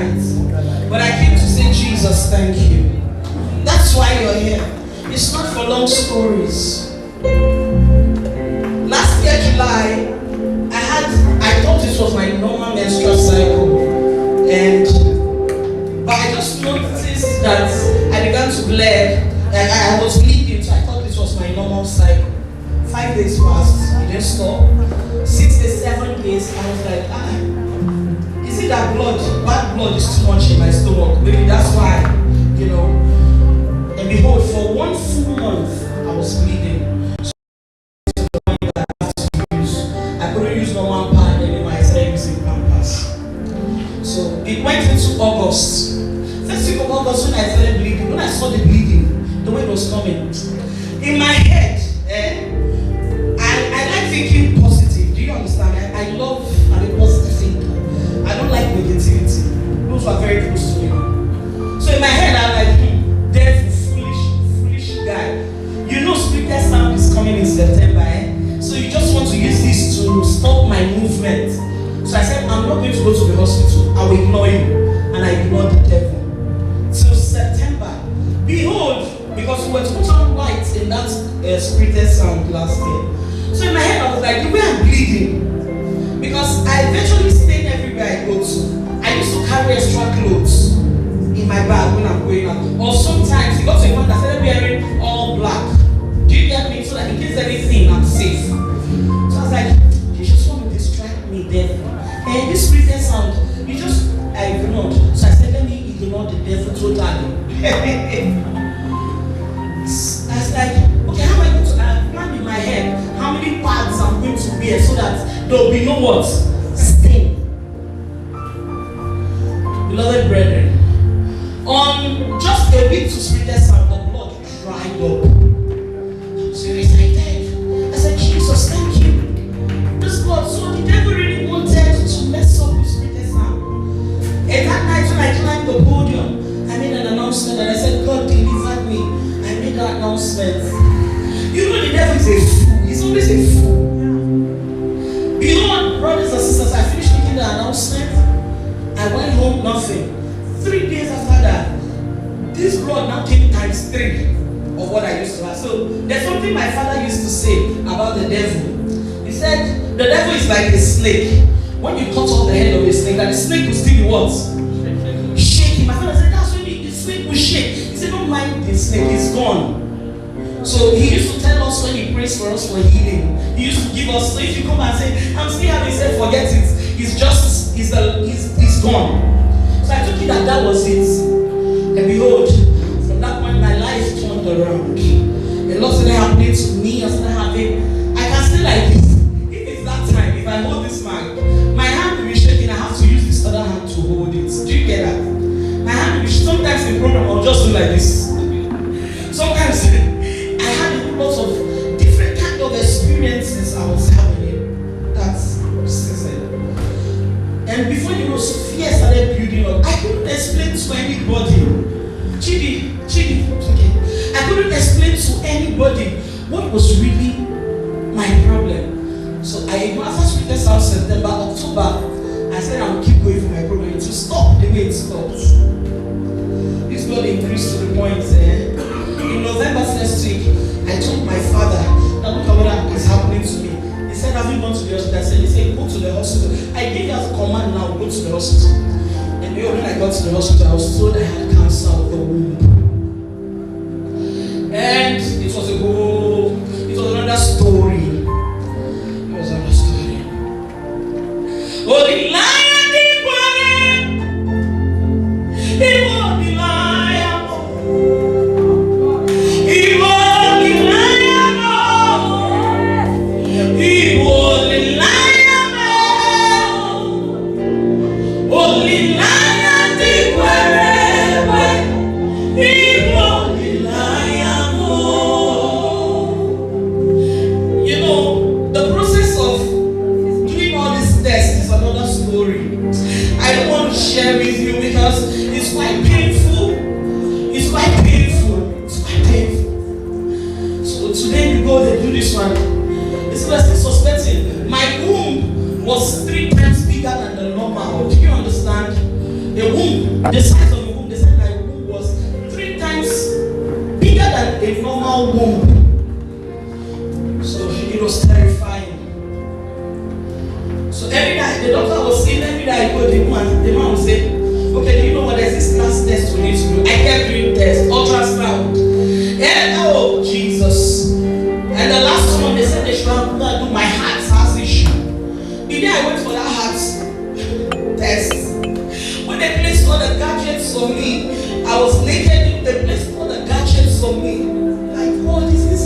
night. But I came to say, Jesus, thank you. That's why you're here. It's not for long stories. Last year, July, I thought this was my normal menstrual cycle. But I just noticed that I began to bled. I was bleeding, so I thought this was my normal cycle. 5 days passed, it didn't stop. 6 days, 7 days, I was like, is it that bad blood is too much in my stomach? Maybe that's why, And behold, for 1 full month, I was bleeding. So I couldn't use normal pad anymore. I started using Pampers. So it went into August. First week of August, when I started bleeding, when I saw the bleeding, the way it was coming, in my head, I like thinking positive. Do you understand? I love a positive thinker. I don't like negativity. Those were very close to me. So in my head, I'm like, devil, foolish guy. Splitter sound is coming in September, So you just want to use this to stop my movement. So I said, I'm not going to go to the hospital. I will ignore you. And I ignored the devil. Till September. Behold, because we were to put on lights in that Splitter sound last year. So in my head, I was like, the way I'm bleeding. Because I eventually stayed everywhere I go to. I used to carry extra clothes in my bag when I'm going out. Or sometimes, it got to a point that I started wearing all black. Do you get me? So that in case anything, I'm safe. So I was like, you just want to distract me, devil. And this Splitter sound, I ignored. So I said, let me ignore the devil totally. I was like, okay, how am I going to plan in my head how many pads I'm going to wear so that there will be no what? Stain. Beloved brethren, on just a week to Splitter sound, the blood dried up. So excited. I said, Jesus, thank you. This blood, so the devil really wanted to mess up with Splitter sound. And that night when I climbed the podium, I made an announcement and I said, God delivered me. I made that announcement. The devil is a fool. He's always a fool. Behold, brothers and sisters, I finished making the announcement. I went home, nothing. 3 days after that, this blood now came times 3 of what I used to have. So there's something my father used to say about the devil. He said, the devil is like a snake. When you cut off the head of a snake, that the snake will still be what? Shaking. My father said, that's when the snake will shake. He said, don't mind the snake, it's gone. So he used to tell us when he prays for us for healing. He used to give us, so if you come and say, I'm still having, he said, forget it. He's gone. So I took it that was it. And behold, from that point my life turned around. A lot started happening to me. I can still like this. If it's that time, if I hold this mic, my hand will be shaking. I have to use this other hand to hold it. Do you get that? My hand will be shaking. Sometimes in program I'll just do like this. Sometimes I had a lot of different kind of experiences I was having. That's season. And before fear started building up. I couldn't explain to anybody. Chidi, okay. I couldn't explain to anybody what was really my problem. So after Splitter sound September, October, I said I would keep going for my problem to stop the way it stopped. This blood increased to the point in November 1st week, I told my father that look at what is happening to me. He said, have you gone to the hospital? I said, he said, go to the hospital. I gave you a command now, go to the hospital. And when I got to the hospital, I was told I had cancer of the womb. And it was another story. Oh, the lion did he won't be lion. He won't be lion. He won't be lion. Only lion did he won't be lion. You know, the process of doing all these tests is another story. I don't want to share with you because it's quite painful. It's quite painful. So today we go and do this one. This person suspecting my womb was 3 times bigger than the normal. Do you understand? A womb The size of the womb, they said my womb was 3 times bigger than a normal womb. So it was terrifying. So every night the doctor was saying, every night I go, the man would say, okay, do you know what, there's this last test we need to do. I kept doing tests, ultrasound. And oh Jesus. And the last one they said they should have do my heart has issue. The day I went for that heart test, when they placed all the gadgets on me, I was naked, they placed all the gadgets on me. Like, what is this?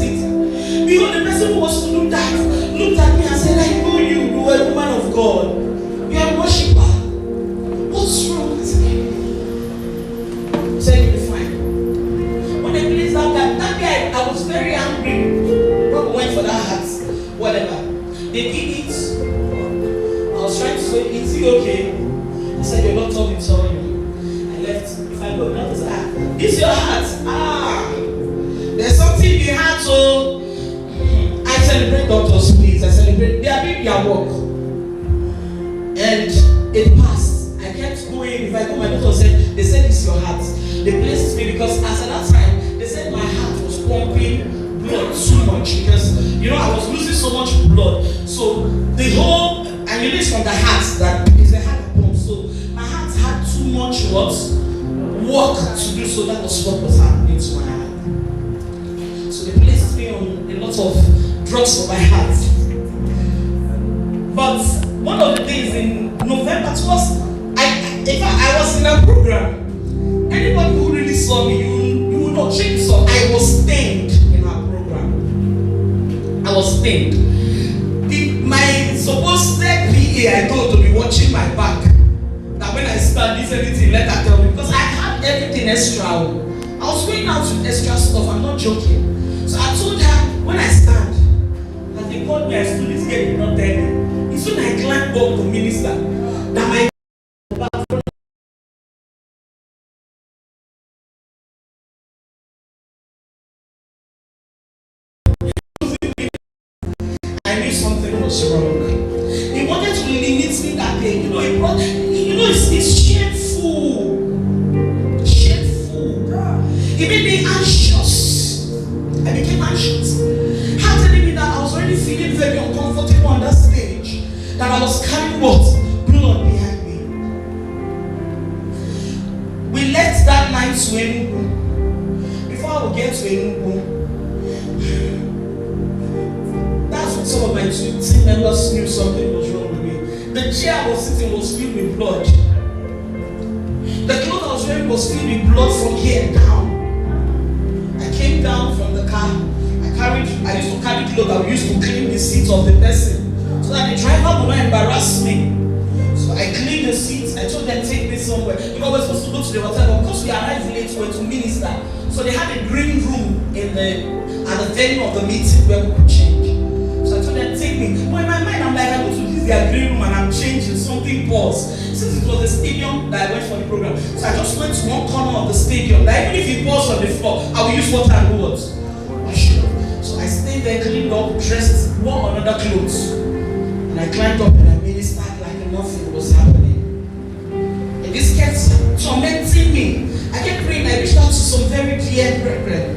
Because the person who was to do that looked at me and said, I know you are a woman of God. You are a worshiper. What's wrong? I said, you'll be fine. When they placed that day, I was very angry. When we went for that heart, whatever. They did it. I was trying to say, is he okay? They said, your doctor will tell you. I left. If I go, not say, this your heart. There's something in the heart, so I celebrate doctors, please. I celebrate. They are doing their work. And it passed. I kept going. If I go, my doctor said, they said it's your heart. They placed me because as at that time, they said my heart was pumping blood too much because, I was losing so much blood. So the whole, and you know it's from the heart that is the heart pump. So my heart had too much work to do. So that was what was happening to my heart. So they placed me on a lot of drugs for my heart. But one of the days in November, I was in a program. Anybody who really saw me, you would not check this up. I was stained in our program. I was stained. My supposed PA I told to be watching my back. That when I start this anything, let her tell me. Because I had everything extra. I was going out with extra stuff. I'm not joking. So I told her, when I stand, that they called me, I stood this girl did not tell me. It's when I climbed up to minister that my I knew something was wrong. He wanted to limit me that day. It's shameful. Shameful. It made me anxious. I became anxious. How telling me that I was already feeling very uncomfortable on that stage. That I was carrying what? Blood behind me. We left that night to Enugu. Before I would get to Enugu, that's when some of my team members knew something was wrong with me. The chair I was sitting was filled with blood. The clothes I was wearing was filled with blood from here down. I came down from the car. I used to carry clothes. I used to clean the seat of the person so that the driver would not embarrass me. So I cleaned the seats. I told them, take me somewhere. Because we're supposed to go to the hotel, but because we arrived late, we were to minister. So they had a green room at the venue of the meeting where we could change. So I told them, take me. But in my mind, I'm like, I go to their green room and I'm changing. Something paused. Since it was a stadium that I went for the program, so I just went to one corner of the stadium. That even if it paused on the floor, I will use water and go what? So I stayed there, cleaned up, dressed, wore another clothes. And I climbed up and I ministered like nothing was happening. And this kept tormenting me. I kept praying. I reached out to some very dear brethren.